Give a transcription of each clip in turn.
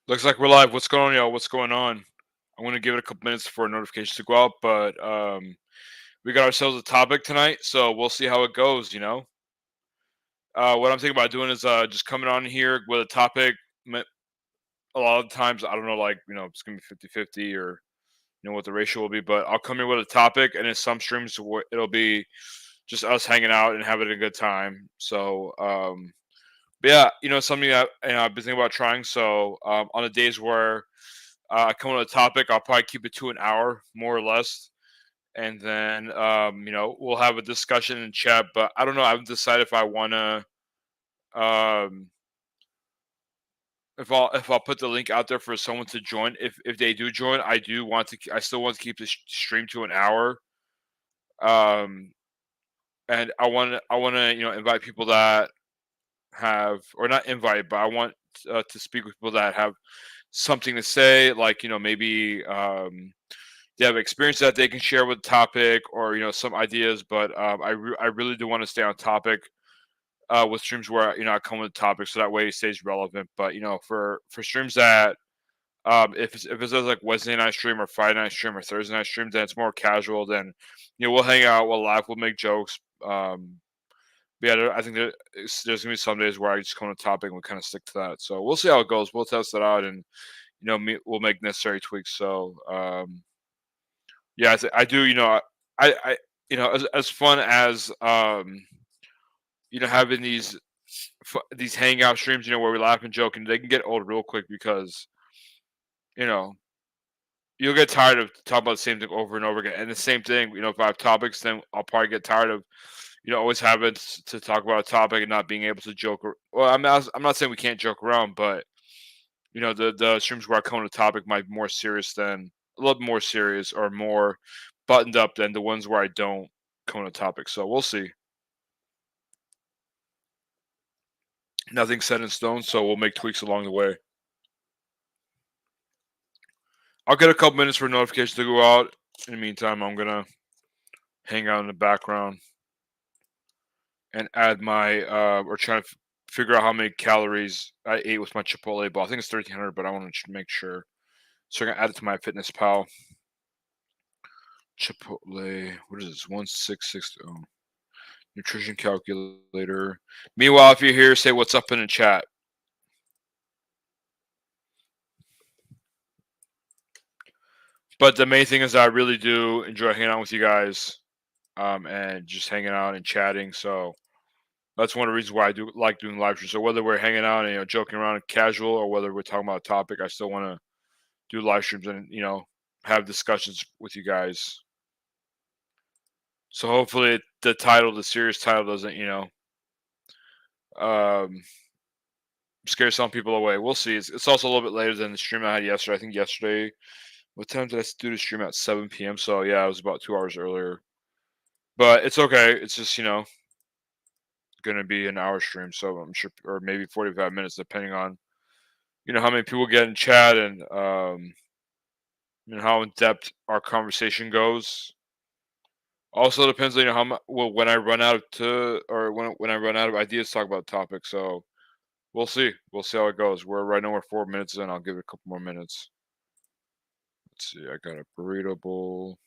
Looks like we're live. What's going on, y'all? What's going on? I'm gonna give it a couple minutes for notifications to go out, but we got ourselves a topic tonight, so we'll see how it goes. What I'm thinking about doing is just coming on here with a topic. Me- A lot of times, I don't know, like it's gonna be 50-50 or what the ratio will be, but I'll come here with a topic, and in some streams, it'll be just us hanging out and having a good time. But yeah, something that I've been thinking about trying. So on the days where I come with a topic, I'll probably keep it to an hour, more or less, and then we'll have a discussion in chat. But I don't know. I haven't decided if I wanna um, if I'll put the link out there for someone to join. If they do join, I still want to keep the stream to an hour. Um, and I want to invite people that have, or not invite, but I want to speak with people that have something to say, like maybe they have experience that they can share with the topic, or some ideas. But I really do want to stay on topic with streams where I come with a topic, so that way it stays relevant. But for streams that if it's like Wednesday night stream or Friday night stream or Thursday night stream, then it's more casual. Then we'll hang out, we'll laugh, we'll make jokes. But yeah, I think there's gonna be some days where I just come on a topic and we kind of stick to that. So we'll see how it goes. We'll test it out, and we'll make necessary tweaks. So yeah, I do. I as fun as having these hangout streams, where we laugh and joke, and they can get old real quick because you know you'll get tired of talking about the same thing over and over again. And the same thing, if I have topics, then I'll probably get tired of always having to talk about a topic and not being able to joke. Well, I'm not saying we can't joke around, but the streams where I come on a topic might be more serious than a little more serious or more buttoned up than the ones where I don't come on a topic. So we'll see. Nothing's set in stone, so we'll make tweaks along the way. I'll get a couple minutes for notifications to go out. In the meantime, I'm gonna hang out in the background and add my or try to figure out how many calories I ate with my Chipotle bowl. I think it's 1,300, but I want to make sure. So I'm gonna add it to my Fitness Pal. Chipotle. What is this? 1660. Nutrition calculator. Meanwhile, if you're here, say what's up in the chat. But the main thing is, I really do enjoy hanging out with you guys, and just hanging out and chatting. So that's one of the reasons why I do like doing live streams. So whether we're hanging out and joking around and casual, or whether we're talking about a topic, I still want to do live streams and have discussions with you guys. So hopefully the serious title, doesn't um, scare some people away. We'll see. It's also a little bit later than the stream I had yesterday. I think yesterday, what time did I do the stream at 7 p.m.? So yeah, it was about 2 hours earlier. But it's okay. It's just gonna be an hour stream, so I'm sure, or maybe 45 minutes, depending on how many people get in chat, and how in depth our conversation goes. Also depends on how much, well, when I run out of to or when I run out of ideas to talk about topics. So we'll see. We'll see how it goes. We're right now, we're 4 minutes in. I'll give it a couple more minutes. Let's see. I got a burrito bowl,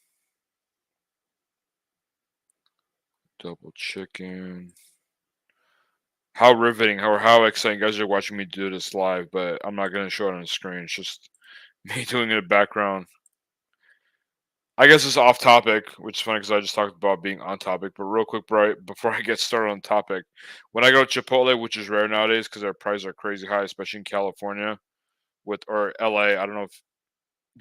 double chicken. How riveting, how exciting! You guys are watching me do this live, but I'm not gonna show it on the screen. It's just me doing it in the background. I guess it's off topic, which is funny because I just talked about being on topic. But real quick, before I get started on topic, when I go to Chipotle, which is rare nowadays because their prices are crazy high, especially in California or LA. I don't know if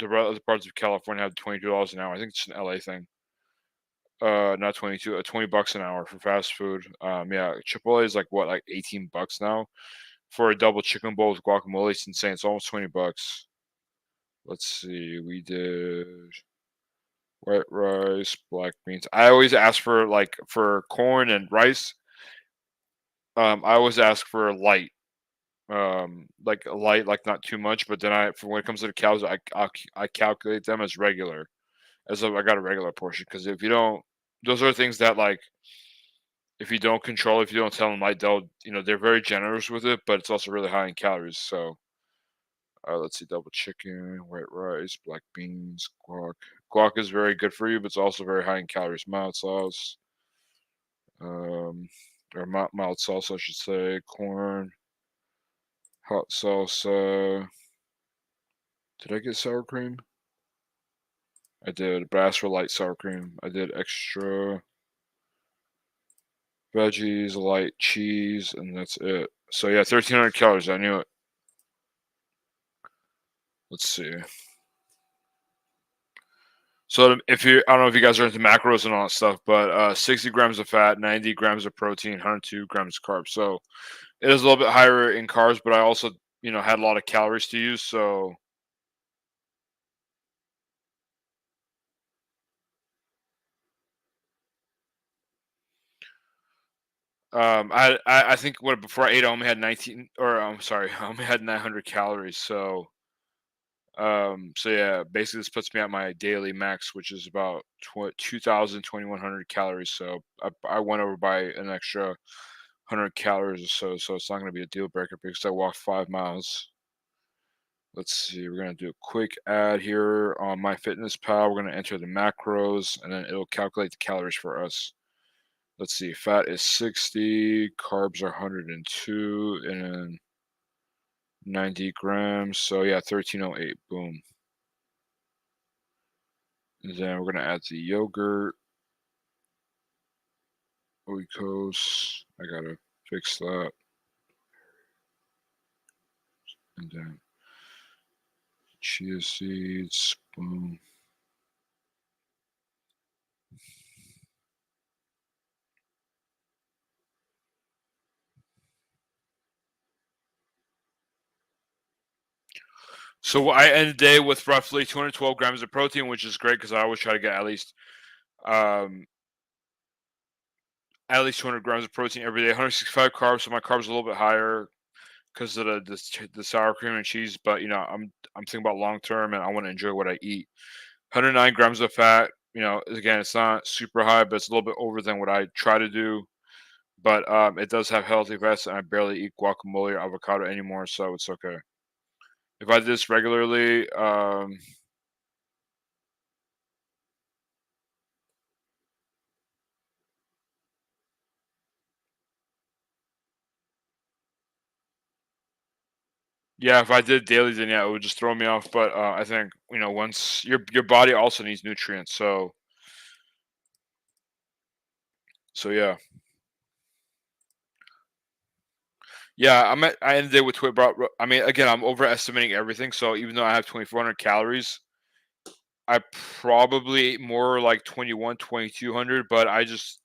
other parts of California have $22 an hour. I think it's an LA thing. Not 22, $20 an hour for fast food. Yeah, Chipotle is like what, like $18 now for a double chicken bowl with guacamole. It's insane. It's almost $20. Let's see. We did white rice, black beans. I always ask for, like, for corn and rice. I always ask for light. Like a light, like not too much. But then for when it comes to the cows, I calculate them as regular, as if I got a regular portion. Because if you don't, those are things that, like, if you don't control, if you don't tell them light, they're very generous with it, but it's also really high in calories. So Let's see, double chicken, white rice, black beans, guac. Guac is very good for you, but it's also very high in calories. Mild sauce, um, or mild salsa, I should say. Corn, hot salsa. Did I get sour cream? I did, but I asked for light sour cream. I did extra veggies, light cheese, and that's it. So yeah, 1,300 calories. I knew it. Let's see. So if you, I don't know if you guys are into macros and all that stuff, but 60 grams of fat, 90 grams of protein, 102 grams of carbs. So it is a little bit higher in carbs, but I also, had a lot of calories to use. So I think what before I ate, I only had 19, or I'm sorry, I only had 900 calories. So yeah, basically this puts me at my daily max, which is about 2,000, calories. So I went over by an extra 100 calories or so. So it's not going to be a deal breaker because I walked 5 miles. Let's see. We're going to do a quick ad here on MyFitnessPal. We're going to enter the macros and then it'll calculate the calories for us. Let's see. Fat is 60, carbs are 102, and then 90 grams. So yeah, 1308. Boom. And then we're going to add the yogurt. Oikos. I got to fix that. And then chia seeds. Boom. So I end the day with roughly 212 grams of protein, which is great because I always try to get um, at least 200 grams of protein every day. 165 carbs, so my carbs are a little bit higher because of the sour cream and cheese. But I'm thinking about long term, and I want to enjoy what I eat. 109 grams of fat. Again, it's not super high, but it's a little bit over than what I try to do. But it does have healthy fats, and I barely eat guacamole or avocado anymore, so it's okay. If I did this regularly, yeah, if I did daily, then yeah, it would just throw me off. But I think once your body also needs nutrients, so yeah, yeah. I ended it with I mean, again, I'm overestimating everything. So even though I have 2,400 calories, I probably ate more like 21, 2,200. But I just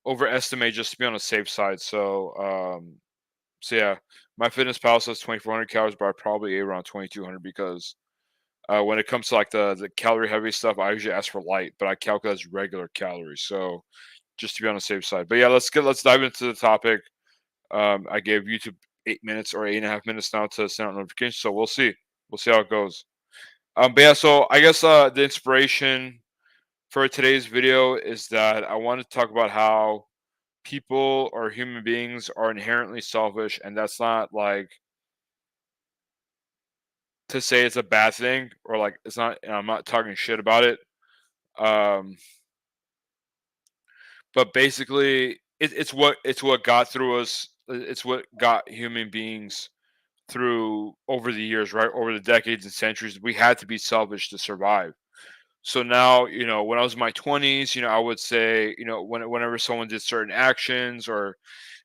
overestimate just to be on the safe side. So yeah, my fitness pal says 2,400 calories, but I probably ate around 2,200 because when it comes to like the calorie heavy stuff, I usually ask for light, but I calculate as regular calories. So just to be on the safe side. But yeah, let's dive into the topic. I gave YouTube 8 minutes or 8.5 minutes now to send out notifications, so we'll see how it goes. But yeah, so I guess the inspiration for today's video is that I want to talk about how people or human beings are inherently selfish, and that's not like to say it's a bad thing or like it's not. I'm not talking shit about it. Um, but basically, it's what got through us. It's what got human beings through over the years, right? Over the decades and centuries, we had to be selfish to survive. So now, when I was in my 20s, I would say, whenever someone did certain actions or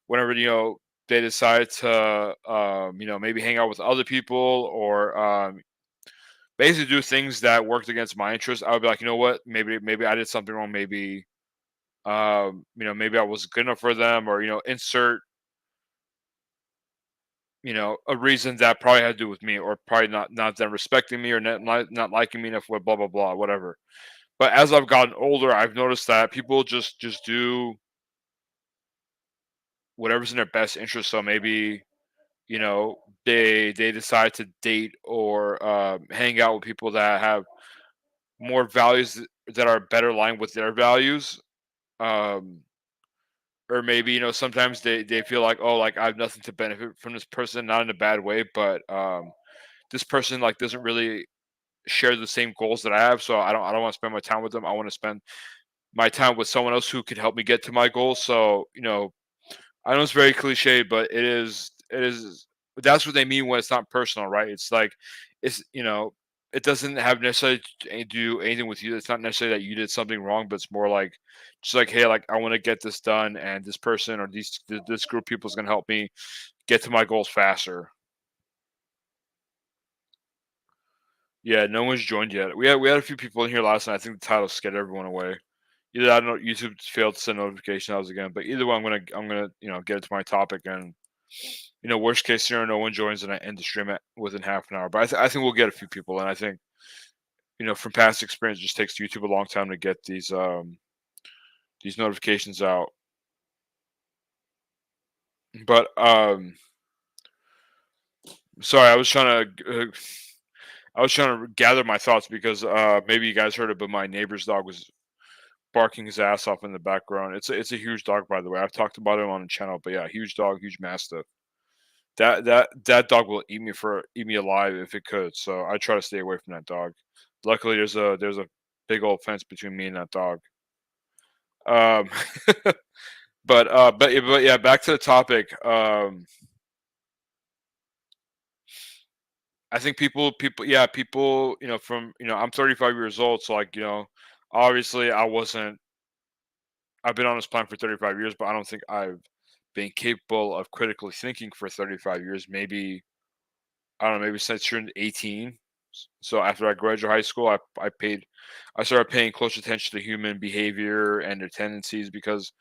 whenever, they decided to, maybe hang out with other people or basically do things that worked against my interests, I would be like, you know what, maybe I did something wrong. Maybe I was good enough for them or, insert a reason that probably had to do with me, or probably not them respecting me or not liking me enough, with blah blah blah, whatever. But as I've gotten older, I've noticed that people just do whatever's in their best interest. So maybe they decide to date or hang out with people that have more values that are better aligned with their values. Um, or maybe sometimes they feel like, oh, like I have nothing to benefit from this person, not in a bad way, but this person like doesn't really share the same goals that I have, so I don't want to spend my time with them. I want to spend my time with someone else who could help me get to my goals. So, I know it's very cliche, but it is that's what they mean when it's not personal, right? It's like it's it doesn't have necessarily to do anything with you. It's not necessarily that you did something wrong, but it's more like just like, hey, like I want to get this done, and this person or this group of people is gonna help me get to my goals faster. Yeah, no one's joined yet. We had a few people in here last night. I think the title scared everyone away. Either I don't know, YouTube failed to send notification out again, but either way, I'm gonna get into my topic, and worst case scenario, no one joins and I end the stream within half an hour. But I think we'll get a few people, and I think from past experience, it just takes YouTube a long time to get these notifications out. But sorry, I was trying to gather my thoughts because maybe you guys heard it, but my neighbor's dog was barking his ass off in the background. It's a huge dog, by the way. I've talked about him on the channel, but yeah, huge dog, huge mastiff. That dog will eat me alive if it could. So I try to stay away from that dog. Luckily, there's a big old fence between me and that dog. Um, but yeah, back to the topic. I think people, from I'm 35 years old, so like obviously I've been on this planet for 35 years, but I don't think I've been capable of critically thinking for 35 years. Maybe I don't know, maybe since turned 18. So after I graduated high school, I started paying close attention to human behavior and their tendencies because,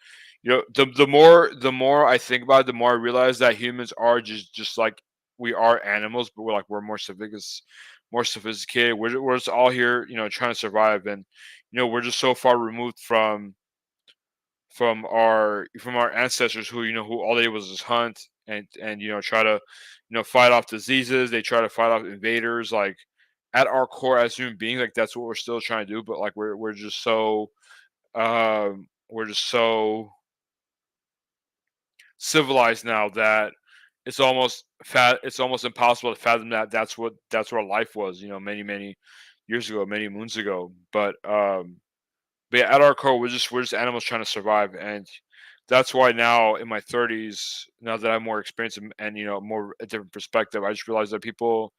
the more I think about it, the more I realize that humans are just like we are animals, but we're more sophisticated. We're just all here, trying to survive, and we're just so far removed from our ancestors who all they did was just hunt and try to fight off diseases. They try to fight off invaders. Like at our core as human beings, like that's what we're still trying to do, but like we're just so civilized now that it's almost impossible to fathom that that's what life was, many years ago, many moons ago. But yeah, at our core, we're just animals trying to survive, and that's why now in my 30s, now that I'm more experienced and more a different perspective, I just realized that people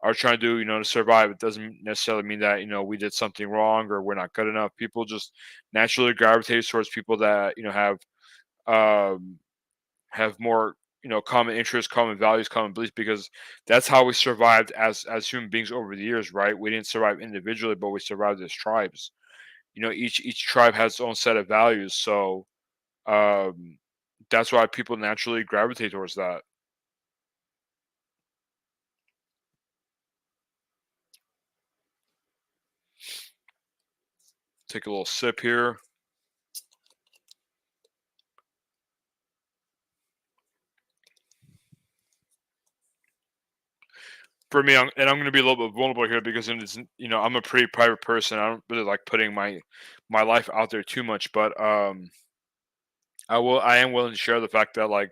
are trying to do to survive. It doesn't necessarily mean that we did something wrong or we're not good enough. People just naturally gravitate towards people that um, have more common interests, common values, common beliefs, because that's how we survived as human beings over the years, right? We didn't survive individually, but we survived as tribes. Each tribe has its own set of values, so um that's why people naturally gravitate towards that. Take a little sip here. For me, I'm going to be a little bit vulnerable here because I'm a pretty private person. I don't really like putting my life out there too much, but I am willing to share the fact that, like,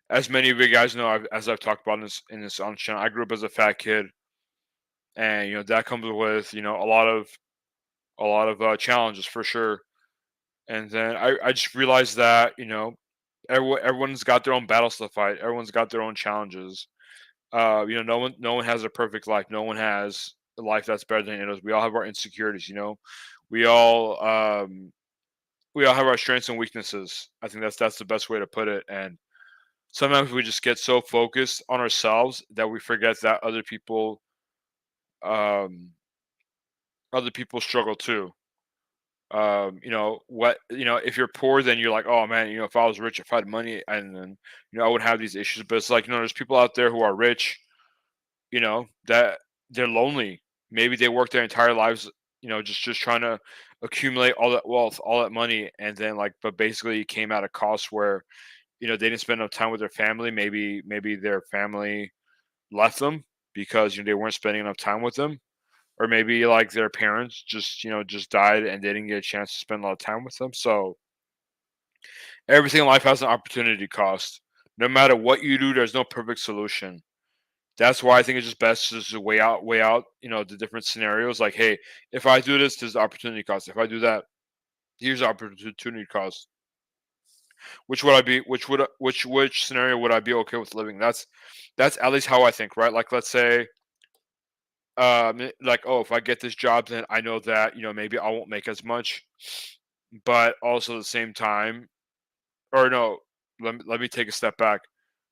as many of you guys know, as I've talked about in this on channel, I grew up as a fat kid, and that comes with a lot of challenges for sure. And then I just realized that everyone's got their own battles to fight. Everyone's got their own challenges. No one has a perfect life. No one has a life that's better than others. We all have our insecurities. We all um, we all have our strengths and weaknesses. I think that's the best way to put it. And sometimes we just get so focused on ourselves that we forget that um, other people struggle too. If you're poor, then you're like, oh man, if I was rich, if I had money, and then I would have these issues. But it's like, there's people out there who are rich, that they're lonely. Maybe they work their entire lives, just trying to accumulate all that wealth, all that money, and then like, but basically it came at a cost where they didn't spend enough time with their family. Maybe their family left them because they weren't spending enough time with them, or maybe like their parents just died and they didn't get a chance to spend a lot of time with them. So everything in life has an opportunity cost. No matter what you do, there's no perfect solution. That's why I think it's just best just to weigh out, the different scenarios. Like, hey, if I do this, there's opportunity cost. If I do that, here's opportunity cost. Which would I be? Which scenario would I be okay with living? That's at least how I think, right? Like, let's say, like, oh, if I get this job, then I know that maybe I won't make as much, but also at the same time, or no, let me take a step back.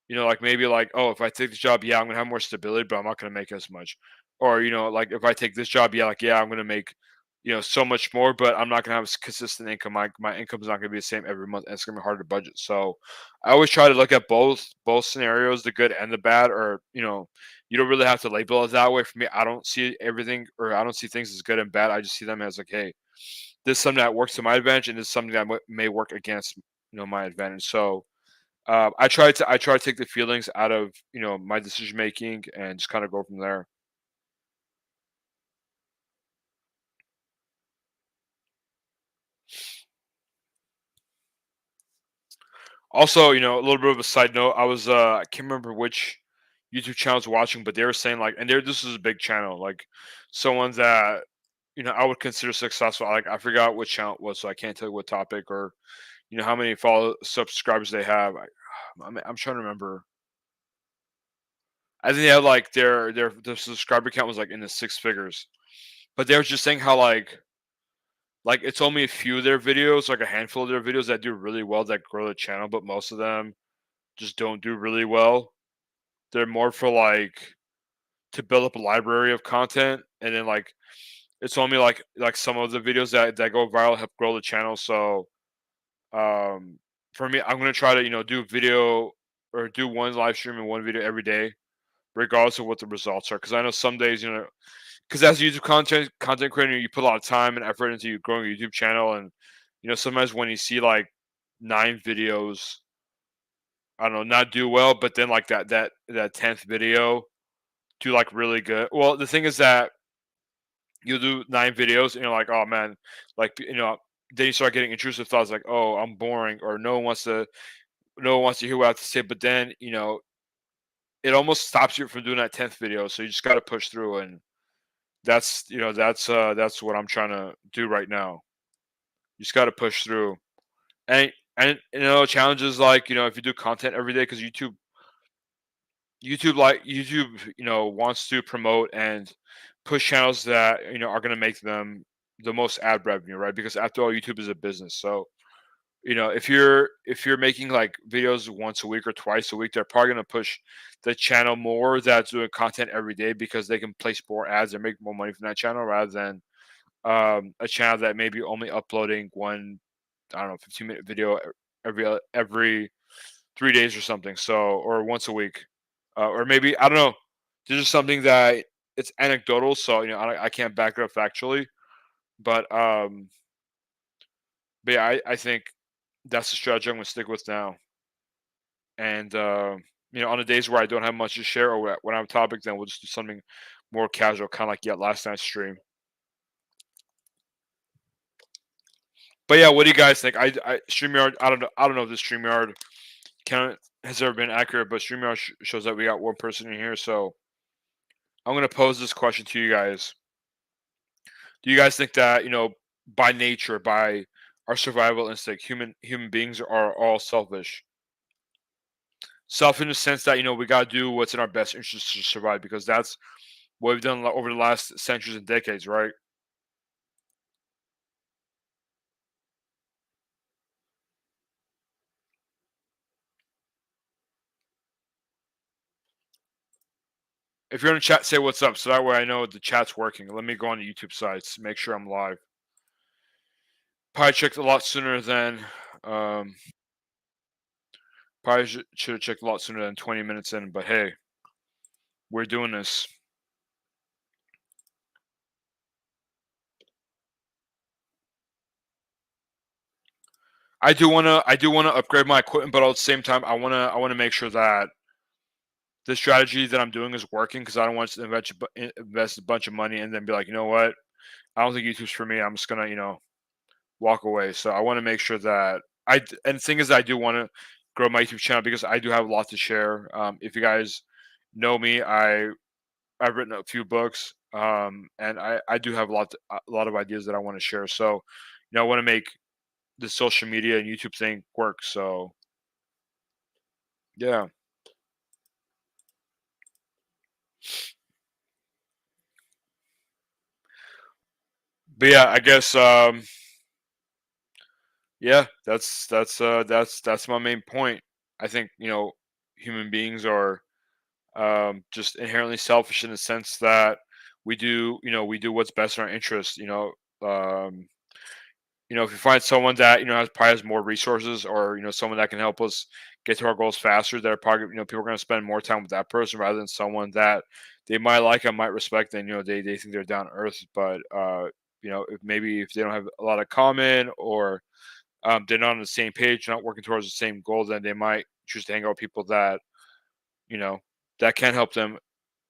Like, maybe, like, oh, if I take this job, yeah, I'm gonna have more stability, but I'm not gonna make as much. Or, like, if I take this job, yeah, like, yeah, I'm gonna make, so much more, but I'm not gonna have consistent income. My income's not gonna be the same every month, and it's gonna be hard to budget. So I always try to look at both scenarios, the good and the bad, or you don't really have to label it that way. For me, I don't see everything, or I don't see things as good and bad. I just see them as like, hey, this is something that works to my advantage, and this is something that may work against my advantage. So I try to take the feelings out of my decision making and just kind of go from there. Also, a little bit of a side note. I can't remember which YouTube channel I was watching, but they were saying, like, and this is a big channel, like someone that I would consider successful. Like, I forgot which channel it was, so I can't tell you what topic or how many follow subscribers they have. I'm trying to remember. I think they had, like, their subscriber count was like in the six figures, but they were just saying how, like, it's only a few of their videos, like a handful of their videos that do really well that grow the channel, but most of them just don't do really well. They're more for, like, to build up a library of content, and then, like, it's only like some of the videos that go viral help grow the channel. So, um, for me, I'm gonna try to do video, or do one live stream and one video every day, regardless of what the results are. Because I know some days, because as a YouTube content creator, you put a lot of time and effort into you growing your YouTube channel, and sometimes when you see, like, 9 videos, I don't know, not do well, but then, like, that 10th video do, like, really good. Well, the thing is that you do 9 videos and you're like, oh man, like, then you start getting intrusive thoughts like, oh, I'm boring, or no one wants to hear what I have to say. But then it almost stops you from doing that 10th video, so you just got to push through. And that's what I'm trying to do right now. You just got to push through. And challenges, like, if you do content every day, because YouTube wants to promote and push channels that are going to make them the most ad revenue, right? Because after all, YouTube is a business. So if you're making, like, videos once a week or twice a week, they're probably going to push the channel more that's doing content every day, because they can place more ads and make more money from that channel, rather than a channel that may be only uploading one, I don't know, 15-minute video every 3 days or something. So, or once a week, or maybe, I don't know. This is something that it's anecdotal, so I can't back it up factually, but yeah, I think that's the strategy I'm gonna stick with now. And on the days where I don't have much to share, or when I have a topic, then we'll just do something more casual, kind of like, yeah, last night's stream. But yeah, what do you guys think? I Streamyard. I don't know if this Streamyard count has ever been accurate, but Streamyard shows that we got one person in here. So I'm gonna pose this question to you guys. Do you guys think that, by nature, by our survival instinct, human beings are all selfish? Self in the sense that we gotta do what's in our best interest to survive, because that's what we've done over the last centuries and decades, right? If you're in the chat, say what's up, so that way I know the chat's working. Let me go on the YouTube sites, make sure I'm live. Probably checked a lot sooner than um probably should have checked a lot sooner than 20 minutes in, but hey, we're doing this. I do wanna upgrade my equipment, but at the same time, I wanna make sure that the strategy that I'm doing is working, because I don't want to invest a bunch of money and then be like, you know what, I don't think YouTube's for me. I'm just gonna walk away. So I want to make sure that and the thing is, I do want to grow my YouTube channel, because I do have a lot to share. If you guys know me, I've written a few books, and I do have a lot of ideas that I want to share. So, I want to make the social media and YouTube thing work. So, yeah. But yeah, I guess yeah, that's my main point. I think, human beings are just inherently selfish in the sense that we do what's best in our interest. Um, if you find someone that has probably has more resources, or someone that can help us get to our goals faster, that are probably people are going to spend more time with that person rather than someone that they might like and might respect, and they think they're down to earth, but if maybe if they don't have a lot of common, or they're not on the same page, not working towards the same goal, then they might choose to hang out with people that you know that can help them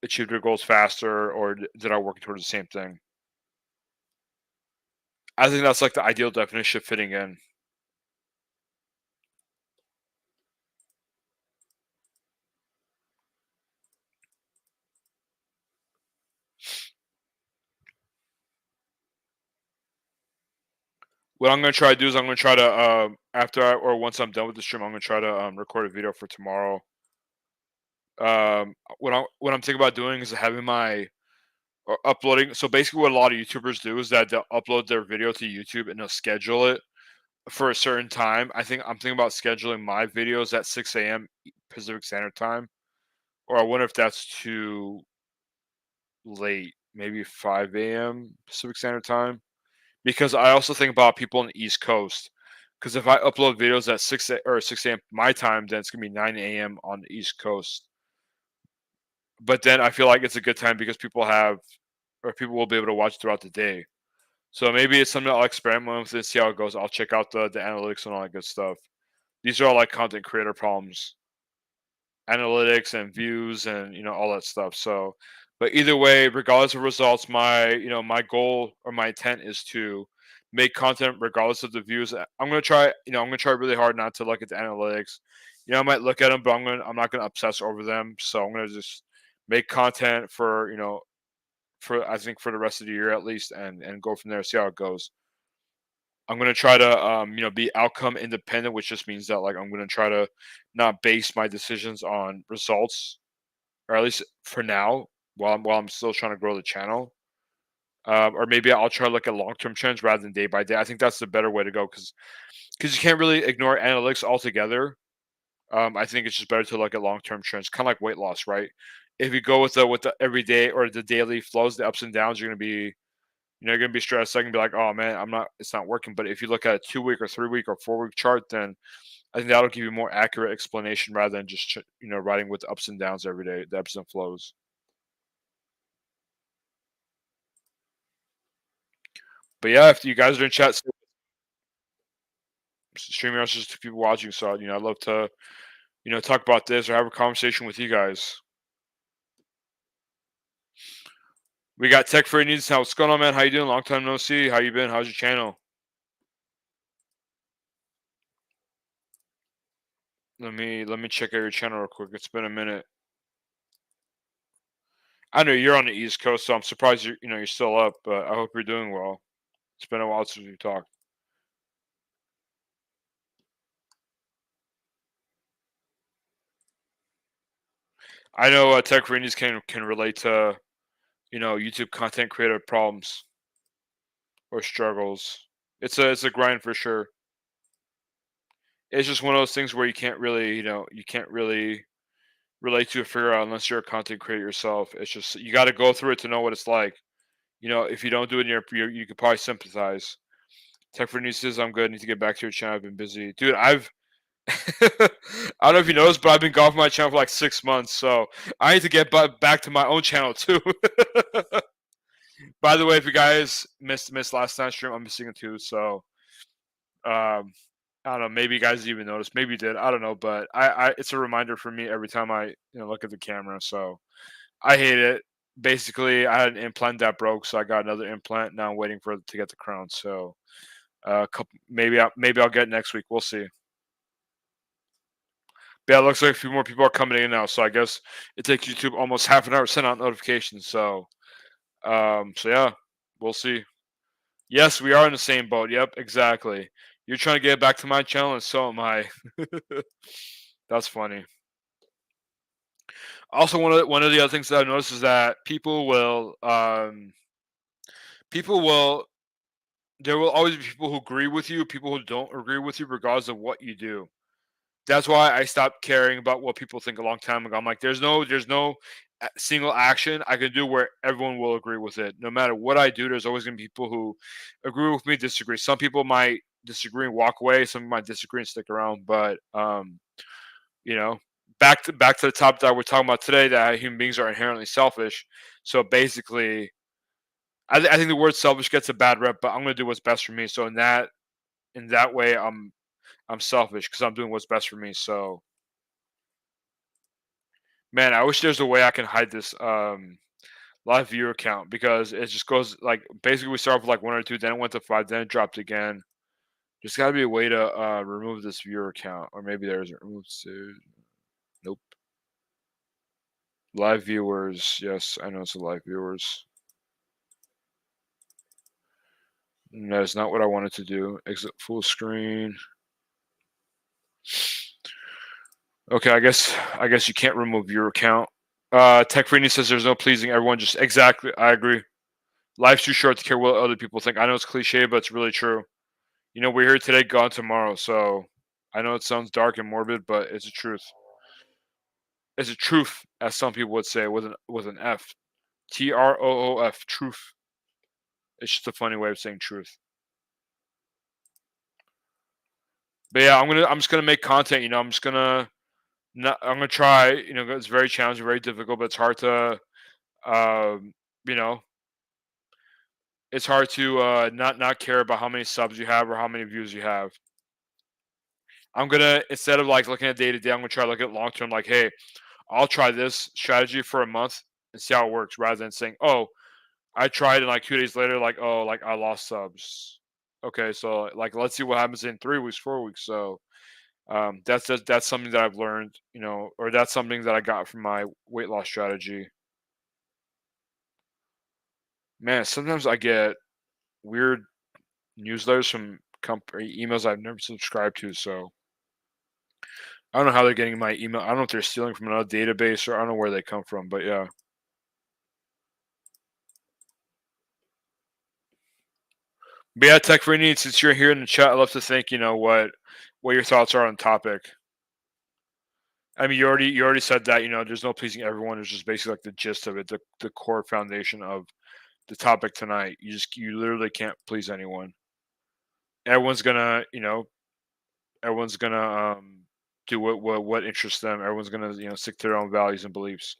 achieve their goals faster, or that are working towards the same thing. I think that's like the ideal definition of fitting in. What I'm gonna try to do is I'm gonna try to after or once I'm done with the stream, I'm gonna try to record a video for tomorrow. What I'm thinking about doing is having my or uploading. So basically, what a lot of YouTubers do is that they'll upload their video to YouTube and they'll schedule it for a certain time. I'm thinking about scheduling my videos at 6 a.m. Pacific Standard Time, or I wonder if that's too late. Maybe 5 a.m. Pacific Standard Time, because I also think about people on the East Coast. Because if I upload videos at 6 a.m. my time, then it's gonna be 9 a.m. on the East Coast. But then I feel like it's a good time because people will be able to watch throughout the day. So maybe it's something I'll experiment with and see how it goes. I'll check out the analytics and all that good stuff. These are all like content creator problems, analytics and views and all that stuff. So, but either way, regardless of results, my goal or my intent is to make content regardless of the views. I'm gonna try really hard not to look at the analytics. I might look at them, but I'm not gonna obsess over them. So I'm gonna just make content for for I think for the rest of the year at least, and go from there. See how it goes. I'm gonna try to be outcome independent, which just means that like I'm gonna try to not base my decisions on results, or at least for now, while I'm still trying to grow the channel. Or maybe I'll try to look at long term trends rather than day by day. I think that's the better way to go, because you can't really ignore analytics altogether. I think it's just better to look at long term trends, kind of like weight loss, right? If you go with the everyday or the daily flows, the ups and downs, you're gonna be stressed. I can be like, oh man, it's not working. But if you look at a 2 week or 3 week or 4 week chart, then I think that'll give you more accurate explanation rather than just riding with the ups and downs every day, the ebbs and flows. But yeah, if you guys are in chat, streaming us just people watching, so I'd love to talk about this or have a conversation with you guys. We got Tech Free Needs. What's going on, man? How you doing? Long time no see. How you been? How's your channel? Let me check out your channel real quick. It's been a minute. I know you're on the East Coast, so I'm surprised you're still up. But I hope you're doing well. It's been a while since we talked. I know tech greenies can relate to YouTube content creator problems or struggles. It's a grind for sure. It's just one of those things where you can't really relate to or figure out unless you're a content creator yourself. It's just you got to go through it to know what it's like. If you don't do it, you could probably sympathize. Tech for News says I'm good. I need to get back to your channel. I've been busy, dude. I don't know if you noticed, but I've been gone from my channel for like 6 months, so I need to get back to my own channel too. By the way, if you guys missed last night's stream, I'm missing it too. So um, I don't know. Maybe you guys even noticed. Maybe you did. I don't know, but I it's a reminder for me every time I look at the camera. So I hate it. Basically, I had an implant that broke, so I got another implant. Now I'm waiting for it to get the crown. So maybe I'll get it next week. We'll see. But yeah, it looks like a few more people are coming in now, so I guess it takes YouTube almost half an hour to send out notifications. So yeah, we'll see. Yes, we are in the same boat. Yep, exactly. You're trying to get back to my channel, and so am I. That's funny. Also, one of the other things that I've noticed is that people will there will always be people who agree with you, people who don't agree with you, regardless of what you do. That's why I stopped caring about what people think a long time ago. I'm like, there's no single action I can do where everyone will agree with it. No matter what I do, there's always gonna be people who agree with me, disagree. Some people might disagree and walk away. Some might disagree and stick around. But you know, back to the topic that we're talking about today, that human beings are inherently selfish. So basically, I think the word selfish gets a bad rep, but I'm gonna do what's best for me. So in that way, I'm selfish because I'm doing what's best for me. So man, I wish there's a way I can hide this live viewer count, because it just goes like, basically we start with like one or two, then it went to five, then it dropped again. There's got to be a way to remove this viewer count, or maybe there's a remove. Nope. Live viewers. Yes, I know it's a live viewers. That is not what I wanted to do. Exit full screen. Okay, I guess you can't remove your account. Tech Freenie says there's no pleasing everyone. Just exactly, I agree. Life's too short to care what other people think. I know it's cliche, but it's really true. We're here today, gone tomorrow. So I know it sounds dark and morbid, but it's a truth. It's a truth, as some people would say, with an F. TROOF, truth. It's just a funny way of saying truth. But yeah, I'm just gonna make content. I'm gonna try. It's very challenging, very difficult, but it's hard to um, you know, it's hard to not care about how many subs you have or how many views you have. I'm gonna, instead of like looking at day to day, I'm gonna try to look at long term. Like, hey, I'll try this strategy for a month and see how it works, rather than saying, oh, I tried and like 2 days later, like, oh, like I lost subs. Okay, so like let's see what happens in 3 weeks, 4 weeks. So that's something that I've learned, or that's something that I got from my weight loss strategy. Man, sometimes I get weird newsletters from company emails I've never subscribed to. So I don't know how they're getting my email. I don't know if they're stealing from another database, or I don't know where they come from. But yeah. But yeah, Tech Free Needs, since you're here in the chat, I'd love to think, what your thoughts are on the topic. I mean, you already said that, there's no pleasing everyone. It's just basically like the gist of it, the core foundation of the topic tonight. You literally can't please anyone. Everyone's gonna, everyone's gonna do what interests them. Everyone's gonna, stick to their own values and beliefs.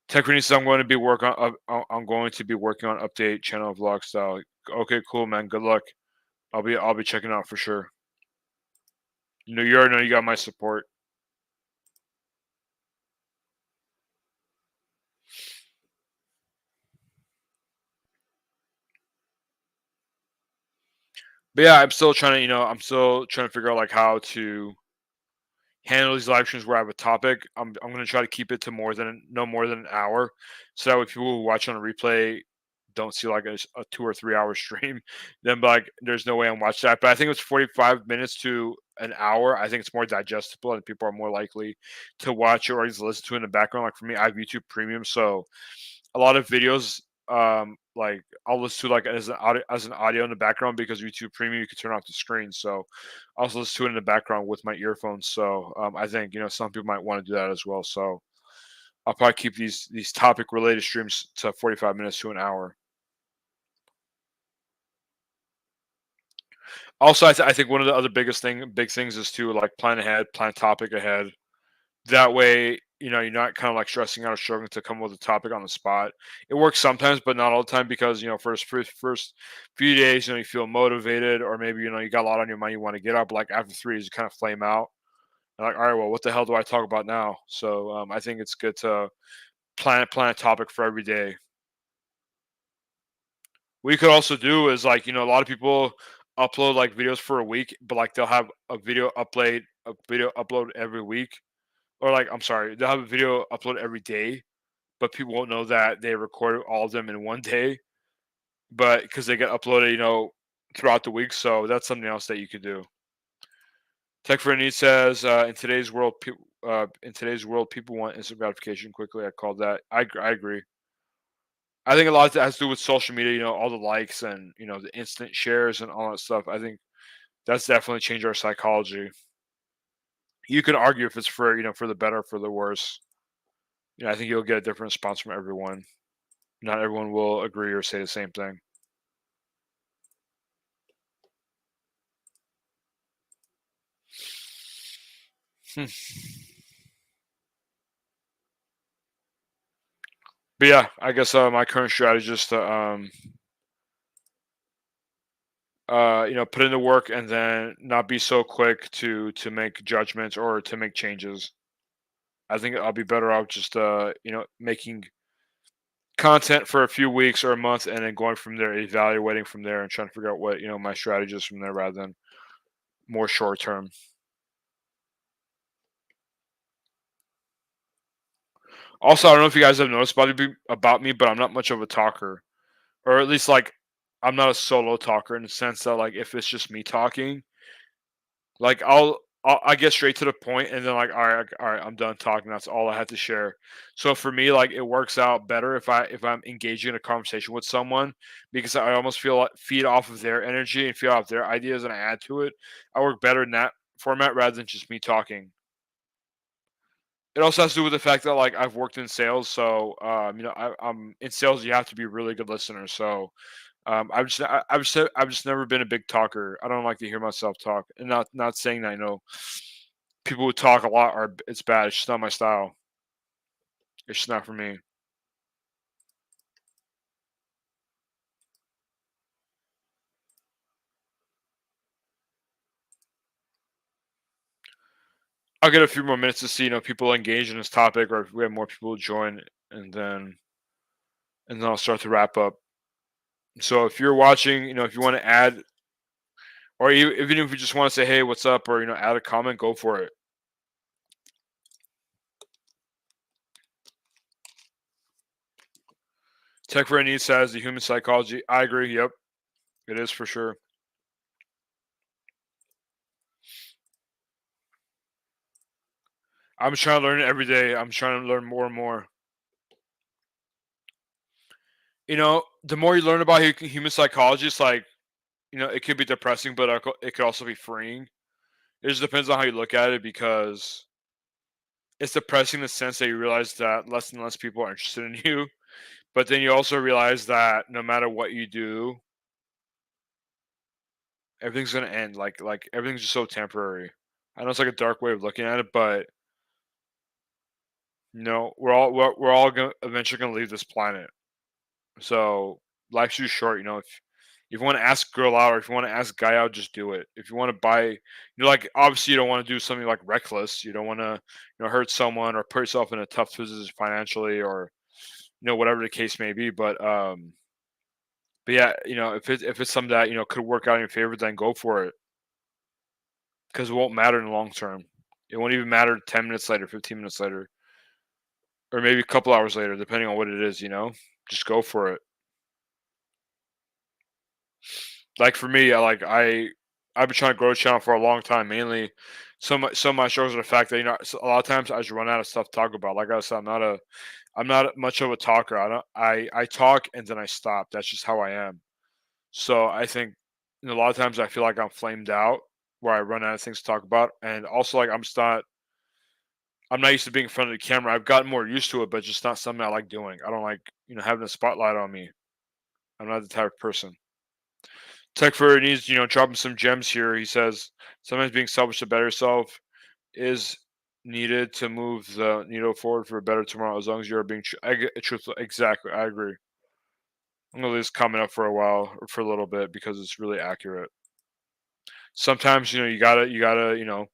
Tech Free Needs says, I'm going to be working on update channel vlog style. Okay, cool, man. Good luck. I'll be checking out for sure. You already know you got my support. But yeah, I'm still trying to figure out like how to handle these live streams where I have a topic. I'm gonna try to keep it to no more than an hour, so that way people who watch on a replay don't see like a 2 or 3 hour stream. Then like there's no way I'm watching that. But I think it's 45 minutes to an hour. I think it's more digestible and people are more likely to watch it or just listen to it in the background. Like for me, I have YouTube Premium, so a lot of videos like I'll listen to like as an audio in the background, because YouTube Premium you can turn off the screen. So I also listen to it in the background with my earphones. So I think some people might want to do that as well. So I'll probably keep these topic related streams to 45 minutes to an hour. Also, I think one of the other big things is to like plan ahead, plan topic ahead. That way, you're not kind of like stressing out or struggling to come up with a topic on the spot. It works sometimes, but not all the time, because first few days, you feel motivated, or maybe you got a lot on your mind, you want to get up. Like after 3 days, you kind of flame out. And like, all right, well, what the hell do I talk about now? So I think it's good to plan a topic for every day. What you could also do is, like, a lot of people upload like videos for a week, but like they'll have a video upload a video upload every week, or like I'm sorry, they'll have a video upload every day, but people won't know that they recorded all of them in one day, but because they get uploaded, throughout the week. So that's something else that you could do. Tech for a Need says, in today's world, people want instant gratification quickly. I call that. I agree. I think a lot of that has to do with social media. All the likes and the instant shares and all that stuff. I think that's definitely changed our psychology. You could argue if it's for the better or for the worse. I think you'll get a different response from everyone. Not everyone will agree or say the same thing. Hmm. But yeah, I guess my current strategy is to put in the work and then not be so quick to make judgments or to make changes. I think I'll be better off just making content for a few weeks or a month and then going from there, evaluating from there and trying to figure out what my strategy is from there rather than more short term. Also, I don't know if you guys have noticed about me, but I'm not much of a talker, or at least like I'm not a solo talker in the sense that like if it's just me talking, like I get straight to the point and then like all right, I'm done talking. That's all I had to share. So for me, like it works out better if I'm engaging in a conversation with someone because I almost feel like feed off of their energy and feed off their ideas and I add to it. I work better in that format rather than just me talking. It also has to do with the fact that like I've worked in sales, so I'm in sales. You have to be a really good listener. So I've just never been a big talker. I don't like to hear myself talk, and not saying that people who talk a lot are it's bad. It's just not my style. It's just not for me. I'll get a few more minutes to see people engage in this topic, or if we have more people join, and then I'll start to wrap up. So if you're watching, if you want to add, or even if you just want to say hey, what's up, or add a comment, go for it. Tech for a Need says the human psychology. I agree. Yep, it is for sure. I'm trying to learn it every day. I'm trying to learn more and more. The more you learn about human psychology, it's like it could be depressing, but it could also be freeing. It just depends on how you look at it because it's depressing in the sense that you realize that less and less people are interested in you. But then you also realize that no matter what you do, everything's gonna end. Like everything's just so temporary. I know it's like a dark way of looking at it, but we're all gonna eventually gonna leave this planet. So life's too short. If you want to ask a girl out or if you want to ask a guy out, just do it. If you want to buy, like obviously you don't want to do something like reckless. You don't want to hurt someone or put yourself in a tough position financially or whatever the case may be. But yeah, if it's something that could work out in your favor, then go for it because it won't matter in the long term. It won't even matter 10 minutes later, 15 minutes later, or maybe a couple hours later, depending on what it is. Just go for it. Like for me, I've been trying to grow a channel for a long time. Mainly, some of my shows are the fact that a lot of times I just run out of stuff to talk about. Like I said, I'm not much of a talker. I talk and then I stop. That's just how I am. So I think a lot of times I feel like I'm flamed out where I run out of things to talk about, and also like I'm not used to being in front of the camera. I've gotten more used to it, but just not something I like doing. I don't like having the spotlight on me. I'm not the type of person. Tech for needs, dropping some gems here. He says sometimes being selfish to better yourself is needed to move the needle forward for a better tomorrow. As long as you're being truthful, exactly. I agree. I'm gonna leave this comment up for a while or for a little bit because it's really accurate. Sometimes you gotta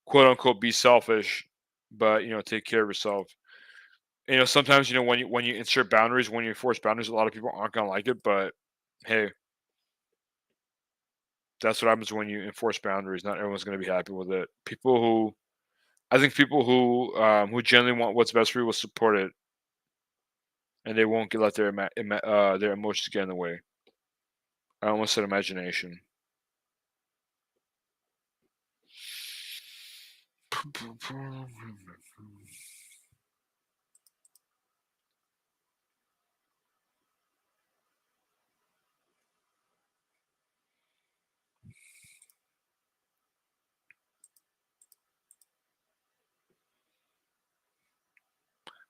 quote unquote be selfish, but take care of yourself. Sometimes when you insert boundaries, when you enforce boundaries, a lot of people aren't gonna like it, but hey, That's what happens when you enforce boundaries. Not everyone's going to be happy with it. I think people who genuinely want what's best for you will support it, and they won't let their emotions get in the way. I almost said imagination.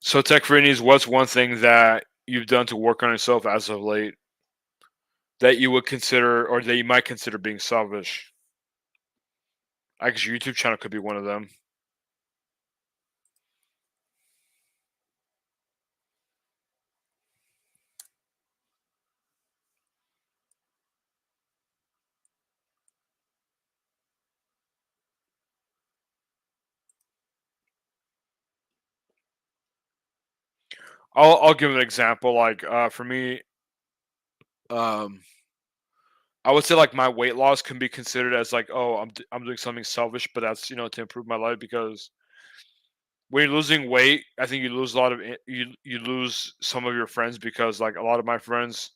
So, Tech Freenies, what's one thing that you've done to work on yourself as of late that you would consider, or that you might consider being selfish? I guess your YouTube channel could be one of them. I'll give an example. Like for me, um, I would say like my weight loss can be considered as like, oh, I'm doing something selfish, but that's to improve my life because when you're losing weight, I think you lose a lot of you lose some of your friends because like a lot of my friends,